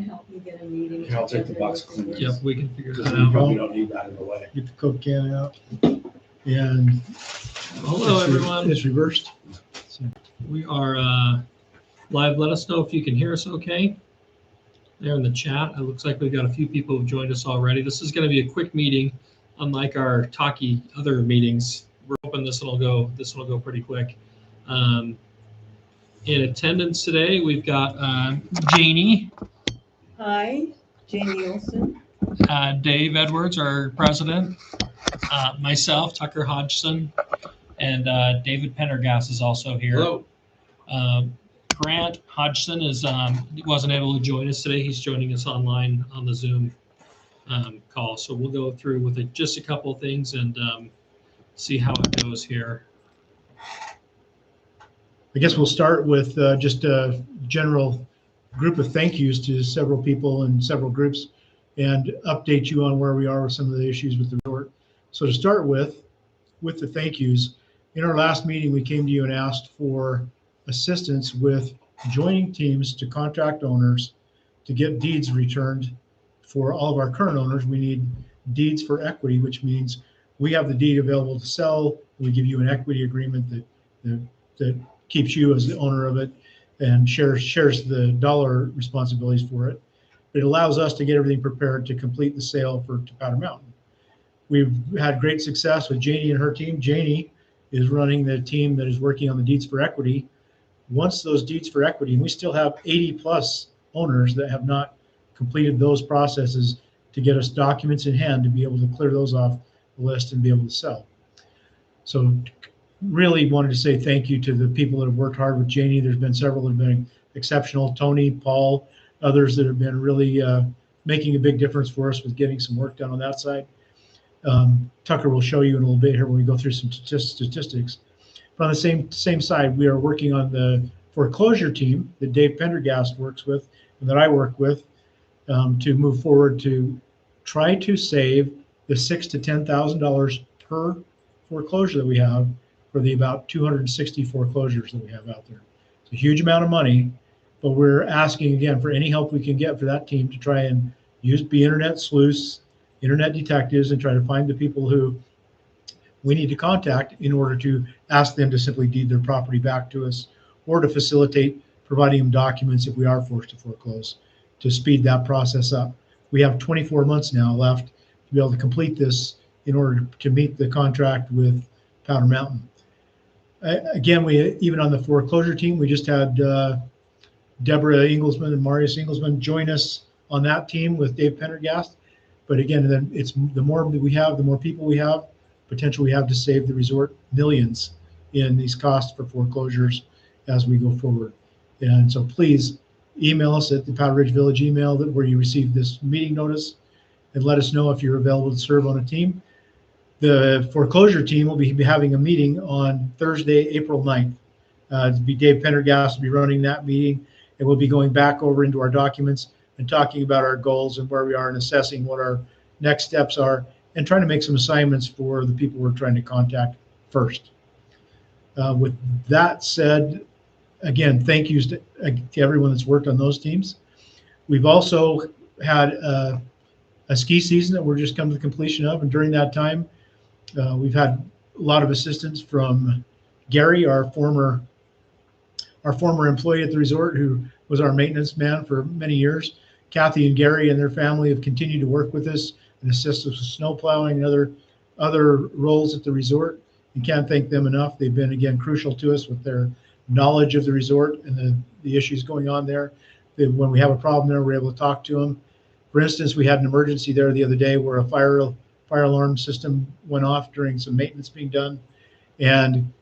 help you get a meeting. I'll take the box together with cleaners. Yep, we can figure Because that we out. probably don't need that in the way. Get the Coke can out. And Hello, everyone. It's reversed. We are live. Let us know if you can hear us okay. There in the chat, it looks like we've got a few people who've joined us already. This is going to be a quick meeting, unlike our talky other meetings. We're hoping this one will go pretty quick. In attendance today, we've got Janie, Hi, Jamie Olson. Dave Edwards, our president, myself, Tucker Hodgson, and David Pendergast is also here. Hello. Grant Hodgson wasn't able to join us today. He's joining us online on the Zoom call. So we'll go through with just a couple of things and see how it goes here. I guess we'll start with just a general group of thank yous to several people and several groups and update you on where we are with some of the issues with the resort. So to start with the thank yous, in our last meeting, we came to you and asked for assistance with joining teams to contract owners to get deeds returned for all of our current owners. We need deeds for equity, which means we have the deed available to sell. We give you an equity agreement that keeps you as the owner of it and shares the dollar responsibilities for it. It allows us to get everything prepared to complete the sale to Powder Mountain. We've had great success with Janie and her team. Janie is running the team that is working on the deeds for equity. Once those deeds for equity, and we still have 80 plus owners that have not completed those processes to get us documents in hand to be able to clear those off the list and be able to sell. So really wanted to say thank you to the people that have worked hard with Janie. There's been several that have been exceptional. Tony, Paul, others that have been really making a big difference for us with getting some work done on that side. Tucker will show you in a little bit here when we go through some statistics. But on the same side, we are working on the foreclosure team that Dave Pendergast works with and that I work with to move forward to try to save the $6,000 to $10,000 per foreclosure that we have for the about 260 foreclosures that we have out there. It's a huge amount of money, but we're asking again for any help we can get for that team to try and be internet sleuths, internet detectives, and try to find the people who we need to contact in order to ask them to simply deed their property back to us or to facilitate providing them documents if we are forced to foreclose to speed that process up. We have 24 months now left to be able to complete this in order to meet the contract with Powder Mountain. Again, we even on the foreclosure team, we just had Deborah Inglesman and Marius Inglesman join us on that team with Dave Pendergast. But again, then it's the more that we have, the more people we have, potential we have to save the resort millions in these costs for foreclosures as we go forward. And so please email us at the Powder Ridge Village email where you received this meeting notice and let us know if you're available to serve on a team. The foreclosure team will be having a meeting on Thursday, April 9th. Dave Pendergast will be running that meeting, and we'll be going back over into our documents and talking about our goals and where we are and assessing what our next steps are and trying to make some assignments for the people we're trying to contact first. With that said, again, thank yous to everyone that's worked on those teams. We've also had a ski season that we're just coming to the completion of, and during that time, we've had a lot of assistance from Gary, our former employee at the resort, who was our maintenance man for many years. Kathy and Gary and their family have continued to work with us and assist us with snow plowing and other roles at the resort. And can't thank them enough. They've been, again, crucial to us with their knowledge of the resort and the issues going on there. When we have a problem there, we're able to talk to them. For instance, we had an emergency there the other day where a fire alarm system went off during some maintenance being done, and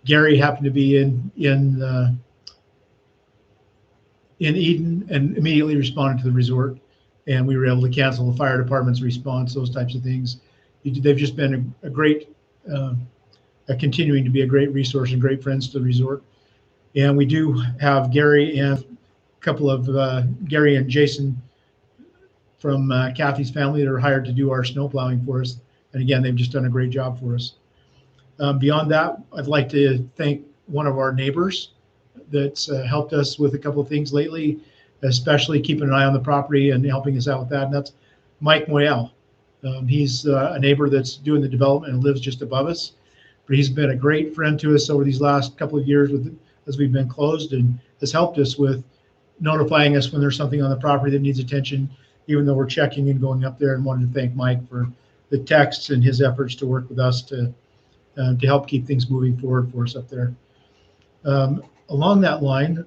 Gary happened to be in Eden and immediately responded to the resort, and we were able to cancel the fire department's response, those types of things. They've just been a great, continuing to be a great resource and great friends to the resort. And we do have Gary and a couple of Gary and Jason from Kathy's family that are hired to do our snow plowing for us. And again, they've just done a great job for us. Beyond that, I'd like to thank one of our neighbors that's helped us with a couple of things lately. especially keeping an eye on the property and helping us out with that. And that's Mike Moyal. He's a neighbor that's doing the development and lives just above us. But he's been a great friend to us over these last couple of years as we've been closed, and has helped us with notifying us when there's something on the property that needs attention, even though we're checking and going up there. And wanted to thank Mike for the texts and his efforts to work with us to help keep things moving forward for us up there. Along that line,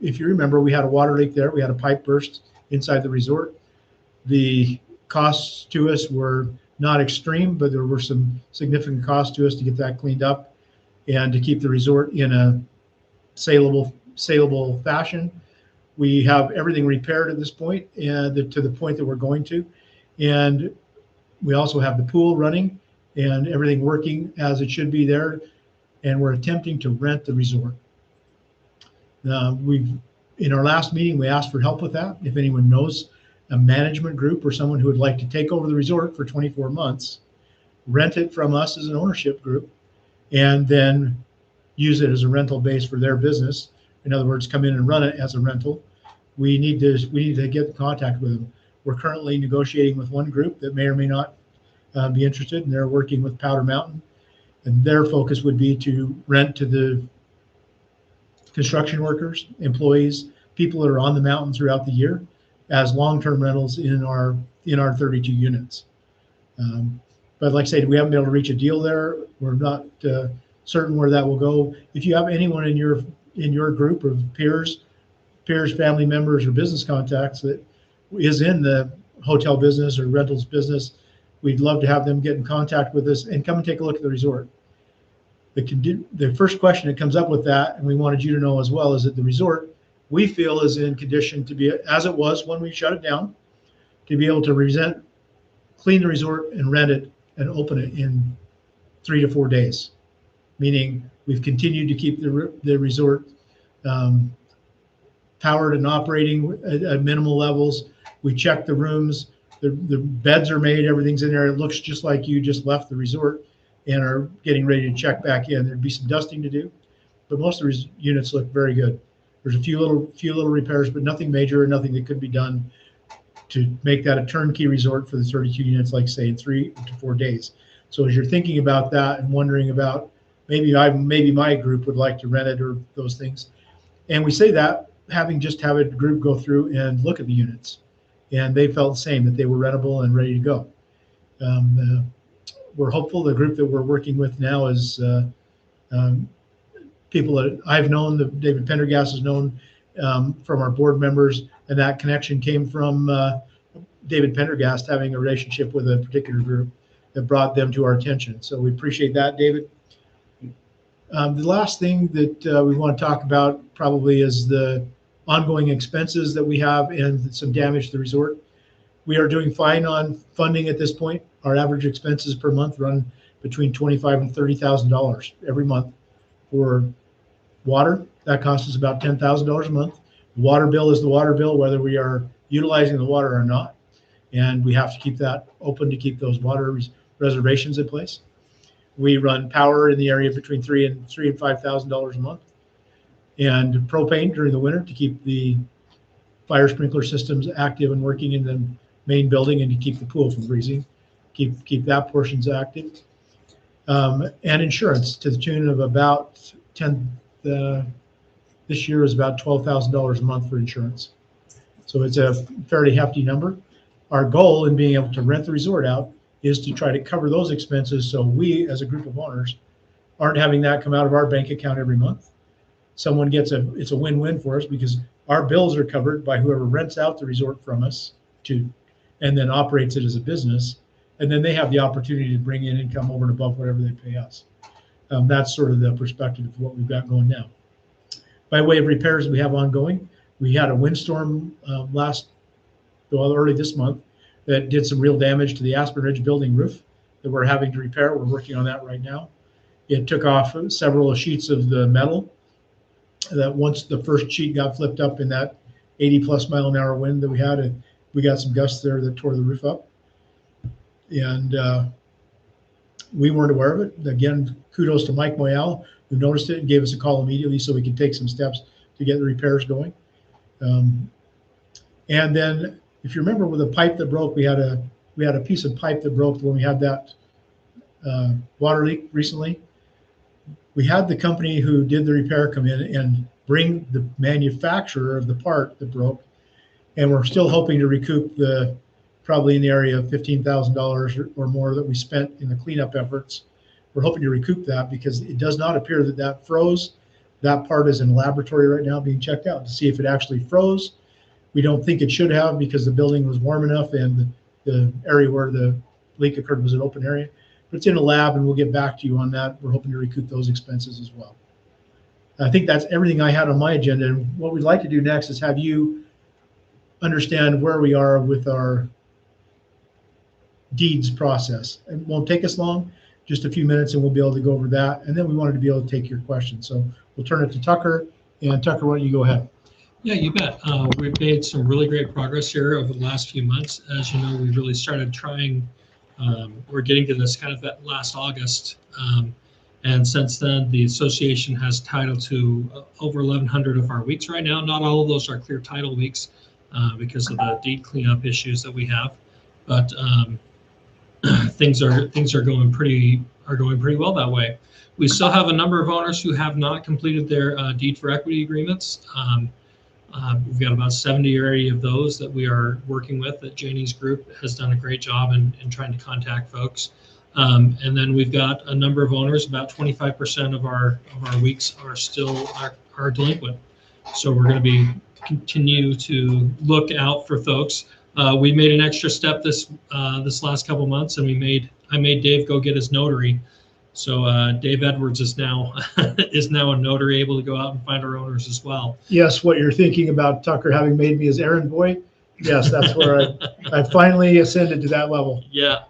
if you remember, we had a water leak there. We had a pipe burst inside the resort. The costs to us were not extreme, but there were some significant costs to us to get that cleaned up and to keep the resort in a saleable fashion. We have everything repaired at this point, and to the point that we're going to. And we also have the pool running and everything working as it should be there. And we're attempting to rent the resort. In our last meeting, we asked for help with that. If anyone knows a management group or someone who would like to take over the resort for 24 months, rent it from us as an ownership group, and then use it as a rental base for their business. In other words, come in and run it as a rental. We need to get in contact with them. We're currently negotiating with one group that may or may not be interested, and they're working with Powder Mountain, and their focus would be to rent to the construction workers, employees, people that are on the mountain throughout the year as long-term rentals in our 32 units. But like I said, we haven't been able to reach a deal there. We're not certain where that will go. If you have anyone in your group of peers, family members, or business contacts that is in the hotel business or rentals business, we'd love to have them get in contact with us and come and take a look at the resort. The first question that comes up with that, and we wanted you to know as well, is that the resort, we feel, is in condition to be as it was when we shut it down, to be able to clean the resort and rent it and open it in 3 to 4 days. Meaning we've continued to keep the resort powered and operating at minimal levels. We checked the rooms, the beds are made, everything's in there. It looks just like you just left the resort and are getting ready to check back in. There'd be some dusting to do, but most of the units look very good. There's a few little repairs, but nothing major, nothing that could be done to make that a turnkey resort for the 32 units, like say in 3 to 4 days. So as you're thinking about that and wondering about maybe my group would like to rent it or those things, and we say that having just had a group go through and look at the units, and they felt the same, that they were rentable and ready to go. We're hopeful. The group that we're working with now is people that I've known, that David Pendergast has known from our board members, and that connection came from David Pendergast having a relationship with a particular group that brought them to our attention. So we appreciate that, David. The last thing that we want to talk about probably is the ongoing expenses that we have and some damage to the resort. We are doing fine on funding at this point. Our average expenses per month run between $25,000 and $30,000 every month. For water, that costs us about $10,000 a month. The water bill is the water bill, whether we are utilizing the water or not. And we have to keep that open to keep those water reservations in place. We run power in the area between $3,000 and $5,000 a month, and propane during the winter to keep the fire sprinkler systems active and working in the main building, and to keep the pool from freezing, keep that portions active. And insurance to the tune of about this year is about $12,000 a month for insurance. So it's a fairly hefty number. Our goal in being able to rent the resort out is to try to cover those expenses, so we as a group of owners aren't having that come out of our bank account every month. Someone gets it's a win-win for us, because our bills are covered by whoever rents out the resort from us and then operates it as a business, and then they have the opportunity to bring in income over and above whatever they pay us. That's sort of the perspective of what we've got going now. By way of repairs we have ongoing, we had a windstorm early this month that did some real damage to the Aspen Ridge building roof that we're having to repair. We're working on that right now. It took off several sheets of the metal that once the first sheet got flipped up in that 80+ mile an hour wind that we had, and we got some gusts there that tore the roof up. And we weren't aware of it. Again, kudos to Mike Moyal, who noticed it and gave us a call immediately so we could take some steps to get the repairs going. And then, if you remember with the pipe that broke, we had a piece of pipe that broke when we had that water leak recently. We had the company who did the repair come in and bring the manufacturer of the part that broke, and we're still hoping to recoup probably in the area of $15,000 or more that we spent in the cleanup efforts. We're hoping to recoup that because it does not appear that froze. That part is in laboratory right now being checked out to see if it actually froze. We don't think it should have because the building was warm enough and the area where the leak occurred was an open area. But it's in a lab, and we'll get back to you on that. We're hoping to recoup those expenses as well. I think that's everything I had on my agenda. And what we'd like to do next is have you understand where we are with our deeds process. It won't take us long, just a few minutes, and we'll be able to go over that. And then we wanted to be able to take your questions. So we'll turn it to Tucker. And Tucker, why don't you go ahead? Yeah, you bet. We've made some really great progress here over the last few months. As you know, we really started trying, we're getting to this kind of at last August. And since then, the association has title to over 1,100 of our weeks right now. Not all of those are clear title weeks because of the deed cleanup issues that we have. But things are going pretty well that way. We still have a number of owners who have not completed their deed for equity agreements. We've got about 70 or 80 of those that we are working with. That Janie's group has done a great job in trying to contact folks. And then we've got a number of owners. About 25% of our weeks are still are delinquent. So we're going to continue to look out for folks. We made an extra step this last couple months, and I made Dave go get his notary. So Dave Edwards is now a notary, able to go out and find our owners as well. Yes, what you're thinking about, Tucker, having made me his errand boy. Yes, that's where I finally ascended to that level. Yeah,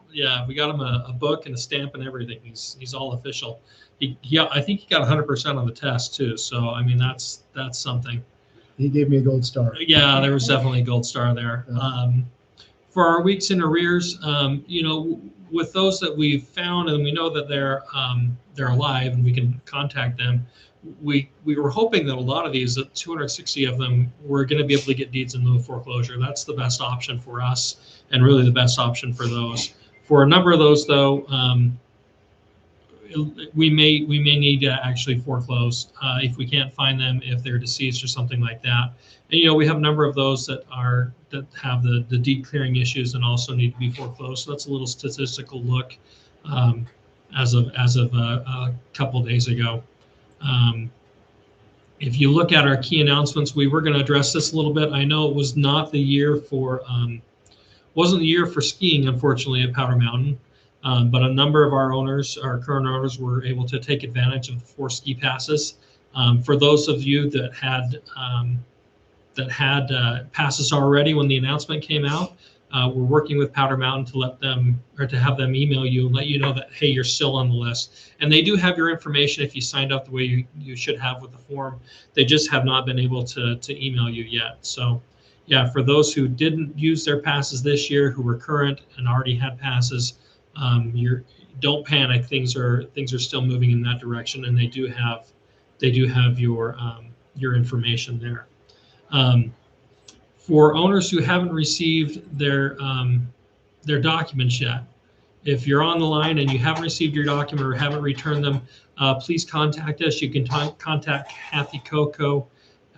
we got him a book and a stamp and everything. He's all official. I think he got 100% on the test too. So I mean, that's something. He gave me a gold star. Yeah, there was definitely a gold star there. For our weeks in arrears, with those that we've found and we know that they're alive and we can contact them, we were hoping that a lot of these, 260 of them, were going to be able to get deeds in lieu of foreclosure. That's the best option for us, and really the best option for those. For a number of those, though, we may need to actually foreclose if we can't find them, if they're deceased or something like that. And we have a number of those that have the deed clearing issues and also need to be foreclosed. So that's a little statistical look as of a couple days ago. If you look at our key announcements, we were going to address this a little bit. I know it was not the year for wasn't the year for skiing, unfortunately, at Powder Mountain. But a number of our current owners, were able to take advantage of the 4 ski passes. For those of you that had passes already when the announcement came out, we're working with Powder Mountain to have them email you and let you know that, hey, you're still on the list. And they do have your information if you signed up the way you should have with the form. They just have not been able to email you yet. So yeah, for those who didn't use their passes this year, who were current and already had passes, don't panic. Things are still moving in that direction, and they do have your information there. For owners who haven't received their documents yet, if you're on the line and you haven't received your document or haven't returned them, please contact us. You can contact Kathy Coco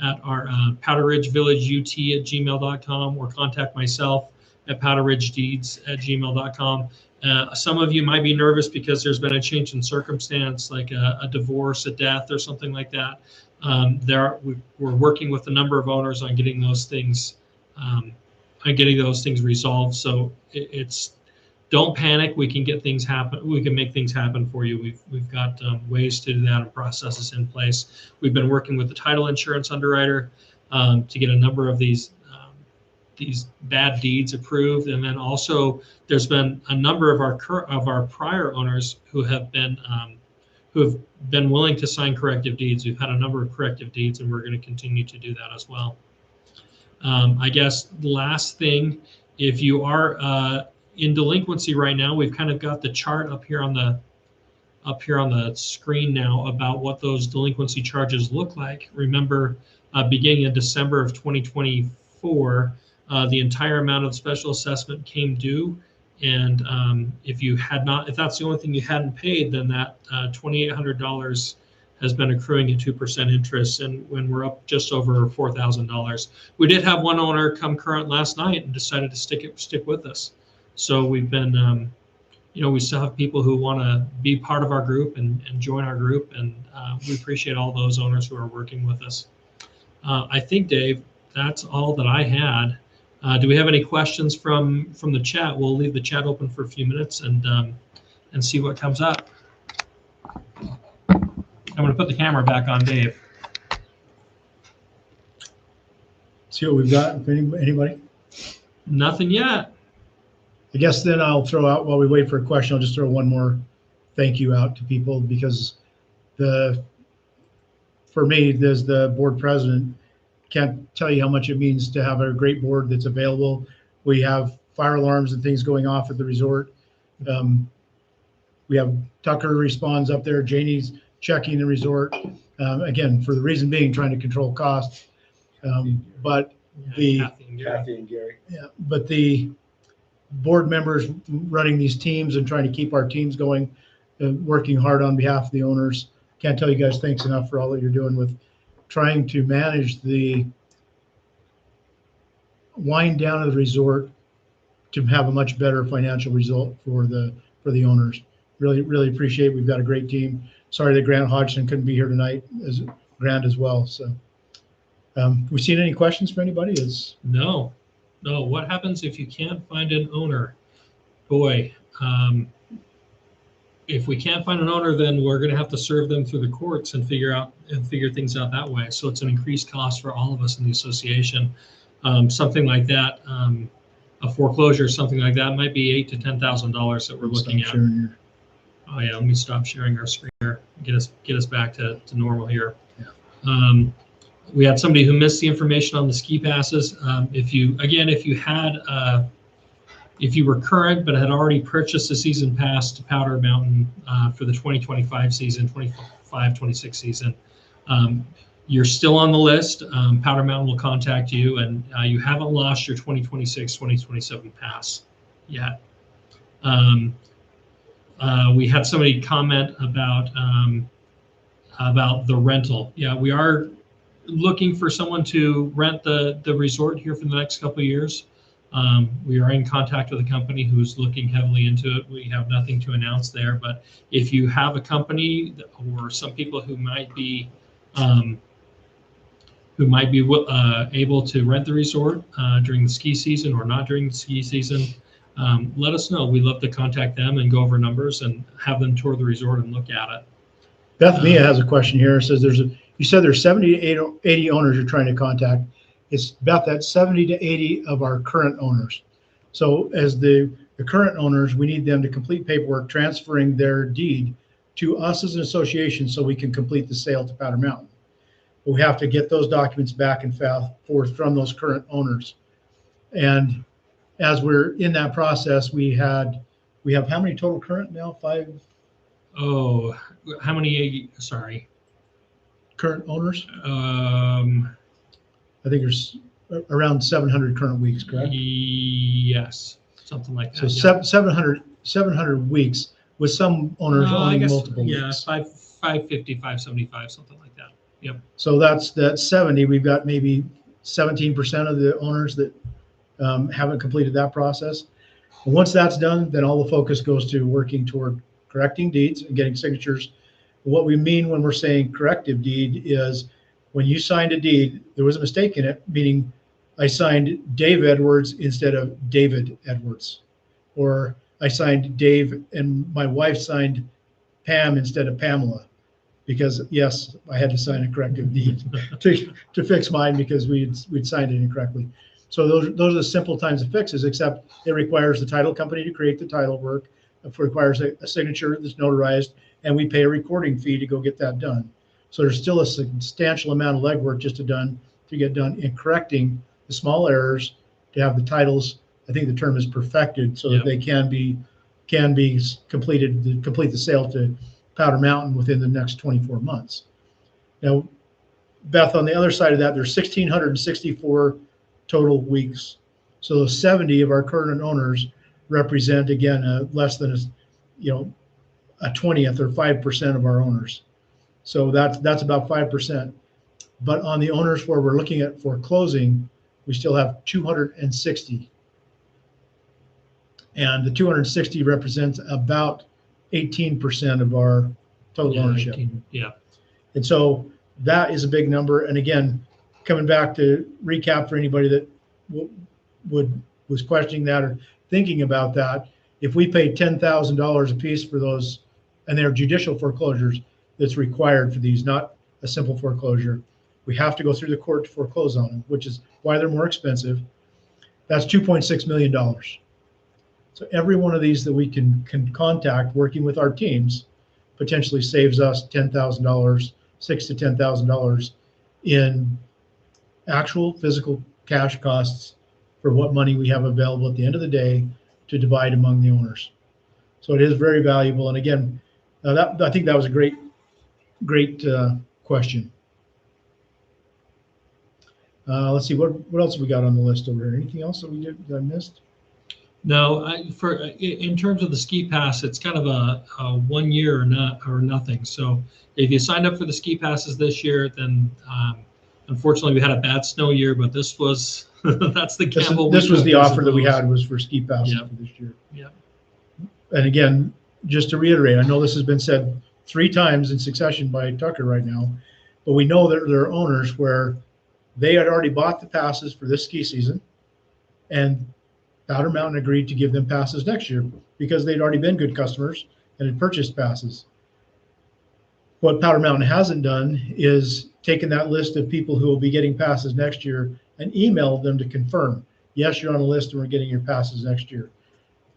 at our Powder Ridge Village UT at gmail.com, or contact myself at powderridgedeeds@gmail.com. Some of you might be nervous because there's been a change in circumstance, like a divorce, a death, or something like that. We're working with a number of owners on getting those things resolved. So don't panic. We can get things happen. We can make things happen for you. We've got ways to do that and processes in place. We've been working with the title insurance underwriter to get a number of these bad deeds approved, and then also there's been a number of our prior owners who have been willing to sign corrective deeds. We've had a number of corrective deeds, and we're going to continue to do that as well. I guess the last thing, if you are in delinquency right now, we've kind of got the chart up here on the screen now about what those delinquency charges look like. Remember, beginning in December of 2024. the entire amount of special assessment came due. And if that's the only thing you hadn't paid, then that $2,800 has been accruing at 2% interest, and when we're up just over $4,000. We did have one owner come current last night and decided to stick with us. So we've been, we still have people who want to be part of our group and join our group, and we appreciate all those owners who are working with us. I think, Dave, that's all that I had. Do we have any questions from the chat? We'll leave the chat open for a few minutes and see what comes up. I'm going to put the camera back on Dave. See what we've got. Anybody? Nothing yet. I guess then I'll throw out, while we wait for a question, I'll just throw one more thank you out to people, because for me, as the board president, can't tell you how much it means to have a great board that's available. We have fire alarms and things going off at the resort. We have Tucker responds up there. Janie's checking the resort. Again, for the reason being, trying to control costs. But Kathy and Gary. Kathy and Gary. yeah, but the board members running these teams and trying to keep our teams going, working hard on behalf of the owners. Can't tell you guys thanks enough for all that you're doing with trying to manage the wind down of the resort to have a much better financial result for the owners. Really, really appreciate it. We've got a great team. Sorry that Grant Hodgson couldn't be here tonight, as Grant as well. So, we seen any questions for anybody? No. What happens if you can't find an owner? Boy, if we can't find an owner, then we're going to have to serve them through the courts and figure things out that way. So it's an increased cost for all of us in the association. Something like that, a foreclosure, something like that, might be $8,000 to $10,000 that we're looking at. Oh yeah, let me stop sharing our screen here. Get us back to normal here. Yeah. We had somebody who missed the information on the ski passes. If you were current but had already purchased a season pass to Powder Mountain for the 2025 season, 25-26 season, you're still on the list. Powder Mountain will contact you, and you haven't lost your 2026-2027 pass yet. We had somebody comment about the rental. Yeah, we are looking for someone to rent the resort here for the next couple of years. We are in contact with a company who's looking heavily into it. We have nothing to announce there, but if you have a company or some people who might be able to rent the resort during the ski season or not during the ski season, let us know. We love to contact them and go over numbers and have them tour the resort and look at it. Beth Mia has a question here. It says you said there's 70 to 80 owners you're trying to contact. It's Beth, that's 70 to 80 of our current owners. So as the current owners, we need them to complete paperwork transferring their deed to us as an association so we can complete the sale to Powder Mountain. But we have to get those documents back and forth from those current owners. And as we're in that process, we have how many total current now? 5? Oh, how many? Sorry. Current owners? I think there's around 700 current weeks, correct? Yes, something like that. So 700 weeks with some owners owning multiple weeks. Yeah, 550, 575, something like that. Yep. So that's 70. We've got maybe 17% of the owners that haven't completed that process. And once that's done, then all the focus goes to working toward correcting deeds and getting signatures. What we mean when we're saying corrective deed is when you signed a deed, there was a mistake in it, meaning I signed Dave Edwards instead of David Edwards, or I signed Dave and my wife signed Pam instead of Pamela, because yes, I had to sign a corrective deed to fix mine because we'd signed it incorrectly. So those are the simple times of fixes, except it requires the title company to create the title work. It requires a signature that's notarized, and we pay a recording fee to go get that done. So there's still a substantial amount of legwork just to get done in correcting the small errors, to have the titles, I think the term is perfected, so that they can be completed to complete the sale to Powder Mountain within the next 24 months. Now, Beth, on the other side of that, there's 1,664 total weeks So those 70 of our current owners represent, again, less than a 20th or 5% of our owners. So that's about 5%. But on the owners where we're looking at foreclosing, we still have 260. And the 260 represents about 18% of our total Yeah, ownership. 18, yeah. And so that is a big number. And again, coming back to recap for anybody that was questioning that or thinking about that, if we pay $10,000 a piece for those, and they're judicial foreclosures, that's required for these, not a simple foreclosure. We have to go through the court to foreclose on them, which is why they're more expensive. That's $2.6 million. So every one of these that we can contact working with our teams potentially saves us $10,000, $6,000 to $10,000 in actual physical cash costs for what money we have available at the end of the day to divide among the owners. So it is very valuable. And again, I think that was a great question. Let's see, what else have we got on the list over here? Anything else that that I missed? No, in terms of the ski pass, it's kind of a 1 year or nothing. So if you signed up for the ski passes this year, then unfortunately we had a bad snow year, but this was that's the gamble. This was the offer that we had, was for ski passes for this year. Yeah. And again, just to reiterate, I know this has been said 3 times in succession by Tucker right now, but we know that there are owners where they had already bought the passes for this ski season, and Powder Mountain agreed to give them passes next year because they'd already been good customers and had purchased passes. What Powder Mountain hasn't done is taken that list of people who will be getting passes next year and emailed them to confirm, yes, you're on the list and we're getting your passes next year.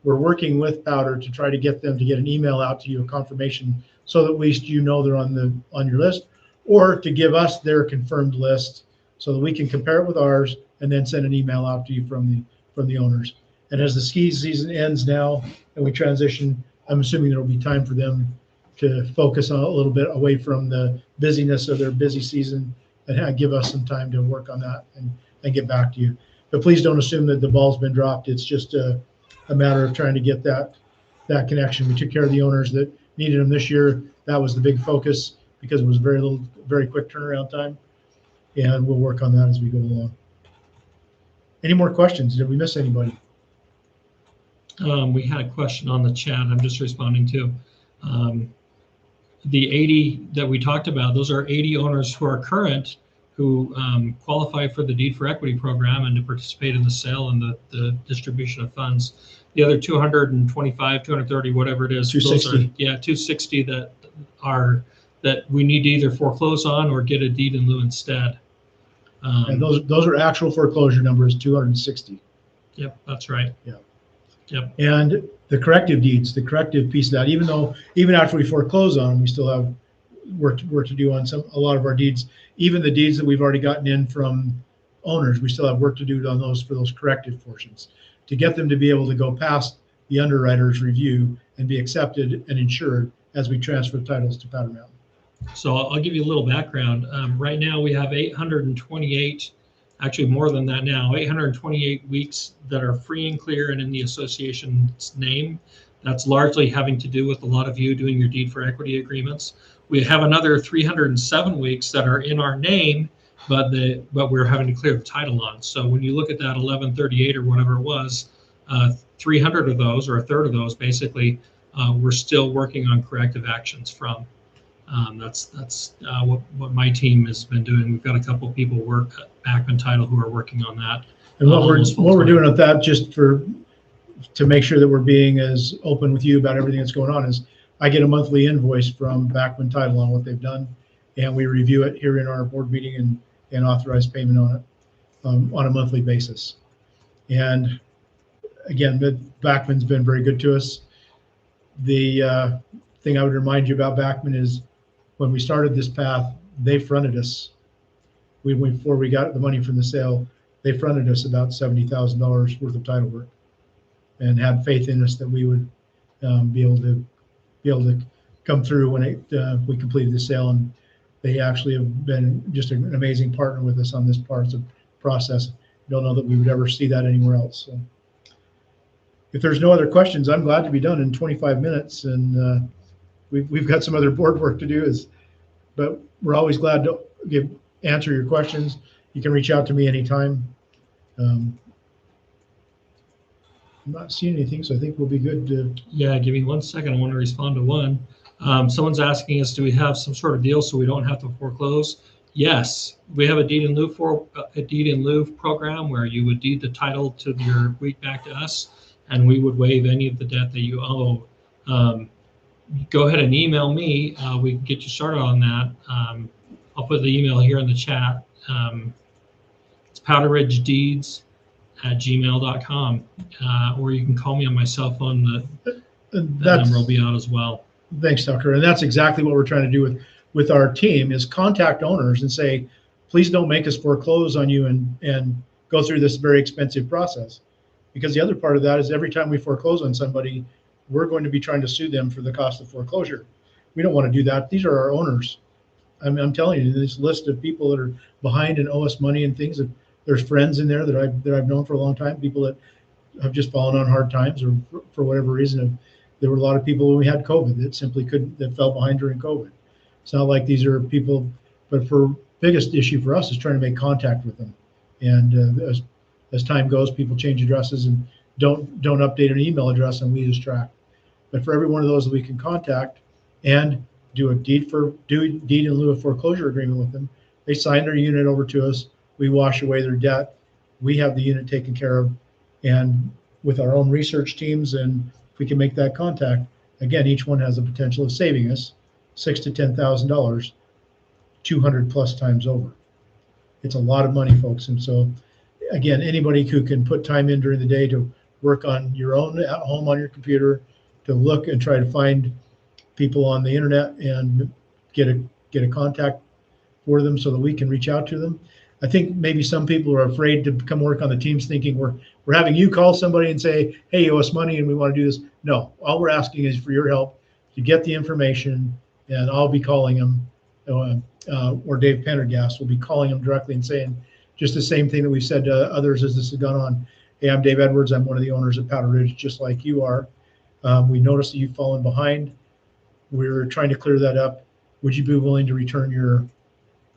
We're working with Powder to try to get them to get an email out to you, a confirmation, so that at least you know they're on your list, or to give us their confirmed list so that we can compare it with ours and then send an email out to you from the owners. And as the ski season ends now and we transition, I'm assuming there will be time for them to focus on a little bit away from the busyness of their busy season and give us some time to work on that and get back to you. But please don't assume that the ball's been dropped. It's just a matter of trying to get that connection. We took care of the owners that needed them this year. That was the big focus because it was very quick turnaround time. And we'll work on that as we go along. Any more questions? Did we miss anybody? We had a question on the chat I'm just responding to. The 80 that we talked about, those are 80 owners who are current, who qualify for the Deed for Equity program and to participate in the sale and the distribution of funds. The other 225, 230, whatever it is, 260. 260 that we need to either foreclose on or get a deed in lieu instead. And those are actual foreclosure numbers, 260. Yep, that's right. Yeah. Yep. And the corrective deeds, the corrective piece of that, even after we foreclose on them, we still have work to do on a lot of our deeds. Even the deeds that we've already gotten in from owners, we still have work to do on those for those corrective portions to get them to be able to go past the underwriter's review and be accepted and insured as we transfer titles to Powder Mountain. So I'll give you a little background. Right now we have 828, actually more than that now, 828 weeks that are free and clear and in the association's name. That's largely having to do with a lot of you doing your Deed for Equity agreements. We have another 307 weeks that are in our name, but we're having to clear the title on. So when you look at that 1138 or whatever it was, 300 of those, or a third of those, basically, we're still working on corrective actions from. That's what my team has been doing. We've got a couple of people work at Bachman Title who are working on that. And what we're doing with that, just to make sure that we're being as open with you about everything that's going on, is I get a monthly invoice from Bachman Title on what they've done, and we review it here in our board meeting and authorize payment on it on a monthly basis. And again, Bachman's been very good to us. The thing I would remind you about Bachman is when we started this path, they fronted us. Before we got the money from the sale, they fronted us about $70,000 worth of title work, and had faith in us that we would be able to come through when we completed the sale. And they actually have been just an amazing partner with us on this part of the process. don't know that we would ever see that anywhere else. So if there's no other questions, I'm glad to be done in 25 minutes. And we've got some other board work to do, but we're always glad to answer your questions. You can reach out to me anytime. I'm not seeing anything, so I think we'll be good to. Yeah, give me 1 second. I want to respond to one. Someone's asking us, do we have some sort of deal so we don't have to foreclose? Yes, we have a deed in lieu program where you would deed the title to your wheat back to us, and we would waive any of the debt that you owe. Go ahead and email me. We can get you started on that. I'll put the email here in the chat. It's powderridgedeeds@gmail.com, or you can call me on my cell phone. That number will be out as well. Thanks, Tucker. And that's exactly what we're trying to do with our team is contact owners and say, please don't make us foreclose on you and go through this very expensive process. Because the other part of that is every time we foreclose on somebody, we're going to be trying to sue them for the cost of foreclosure. We don't want to do that. These are our owners. I'm telling you, this list of people that are behind and owe us money and things, there's friends in there that I've known for a long time, people that have just fallen on hard times or for whatever reason. There were a lot of people when we had COVID that simply that fell behind during COVID. It's not like these are people, but for biggest issue for us is trying to make contact with them. And as time goes, people change addresses and don't update an email address, and we lose track. But for every one of those that we can contact and do a deed in lieu of foreclosure agreement with them, they sign their unit over to us. We wash away their debt. We have the unit taken care of, and with our own research teams, and if we can make that contact, again, each one has the potential of saving us $6,000 to $10,000, 200 plus times over. It's a lot of money, folks. And so, again, anybody who can put time in during the day to work on your own at home on your computer, to look and try to find people on the internet and get a contact for them so that we can reach out to them. I think maybe some people are afraid to come work on the teams thinking we're having you call somebody and say, hey, you owe us money and we want to do this. No, all we're asking is for your help to get the information, and I'll be calling them, or Dave Pendergast will be calling them directly and saying just the same thing that we've said to others as this has gone on. Hey, I'm Dave Edwards. I'm one of the owners of Powder Ridge, just like you are. We noticed that you've fallen behind. We're trying to clear that up. Would you be willing to return your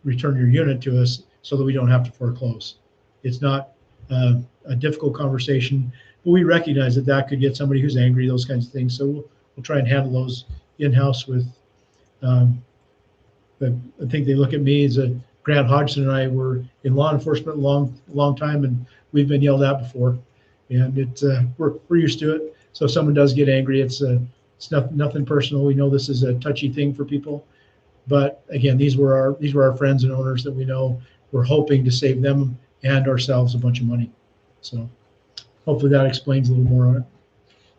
unit to us so that we don't have to foreclose? It's not a difficult conversation, but we recognize that could get somebody who's angry, those kinds of things. So we'll try and handle those in-house with, but I think they look at me as Grant Hodgson and I were in law enforcement a long time, and we've been yelled at before, and we're used to it. So if someone does get angry, it's nothing personal. We know this is a touchy thing for people, but again, these were our friends and owners that we know. We're hoping to save them and ourselves a bunch of money. So hopefully that explains a little more on it.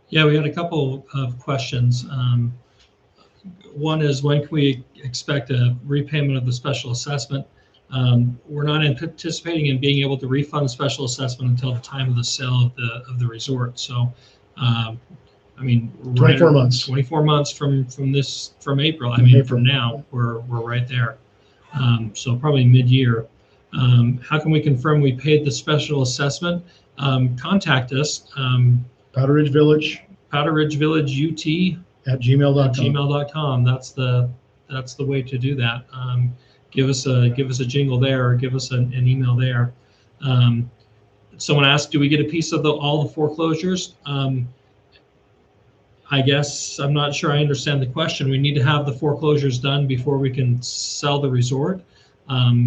Yeah, we had a couple of questions. One is, when can we expect a repayment of the special assessment? We're not anticipating in being able to refund special assessment until the time of the sale of the resort. So, I mean, 24 months. 24 months from April. From now, we're right there. So probably mid-year. How can we confirm we paid the special assessment? Contact us. Powder Ridge Village UT at gmail.com. gmail.com. That's the way to do that. Give us a jingle there, or give us an email there. Someone asked, do we get a piece of all the foreclosures? I guess I'm not sure I understand the question. We need to have the foreclosures done before we can sell the resort.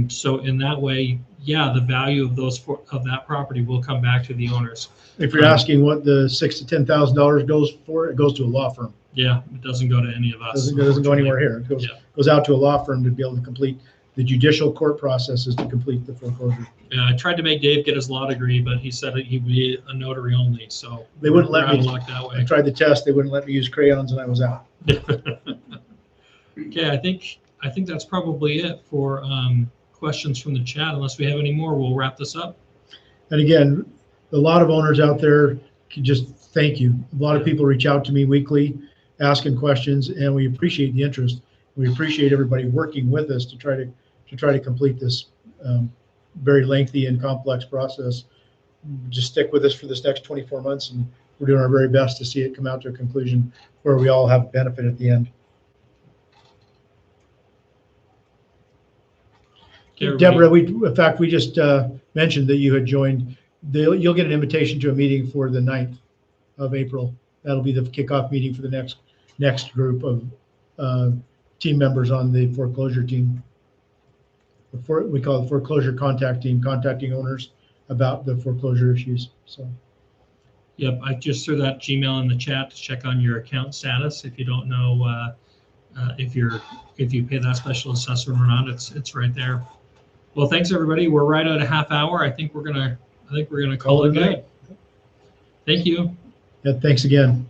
So in that way, yeah, the value of that property will come back to the owners. If you're asking what the $6,000 to $10,000 goes for, it goes to a law firm. Yeah, it doesn't go to any of us. It doesn't go anywhere here. It goes out to a law firm to be able to complete the judicial court processes to complete the foreclosure. Yeah, I tried to make Dave get his law degree, but he said that he'd be a notary only. So they wouldn't let me. That way. I tried the test. They wouldn't let me use crayons, and I was out. Okay, I think that's probably it for questions from the chat. Unless we have any more, we'll wrap this up. And again, a lot of owners out there can just thank you. A lot of people reach out to me weekly asking questions, and we appreciate the interest. We appreciate everybody working with us to try to complete this very lengthy and complex process just stick with us for this next 24 months, and we're doing our very best to see it come out to a conclusion where we all have benefit at the end. Okay, everybody. Deborah, in fact, we just mentioned that you had joined. You'll get an invitation to a meeting for the 9th of April. That'll be the kickoff meeting for the next group of team members on the foreclosure team. We call it foreclosure contact team, contacting owners about the foreclosure issues. So, Yep, I just threw that Gmail in the chat to check on your account status. If you don't know if you pay that special assessment or not, it's right there. Well, thanks everybody. We're right at a half hour. I think we're gonna call it good. Thank you. yeah, thanks again.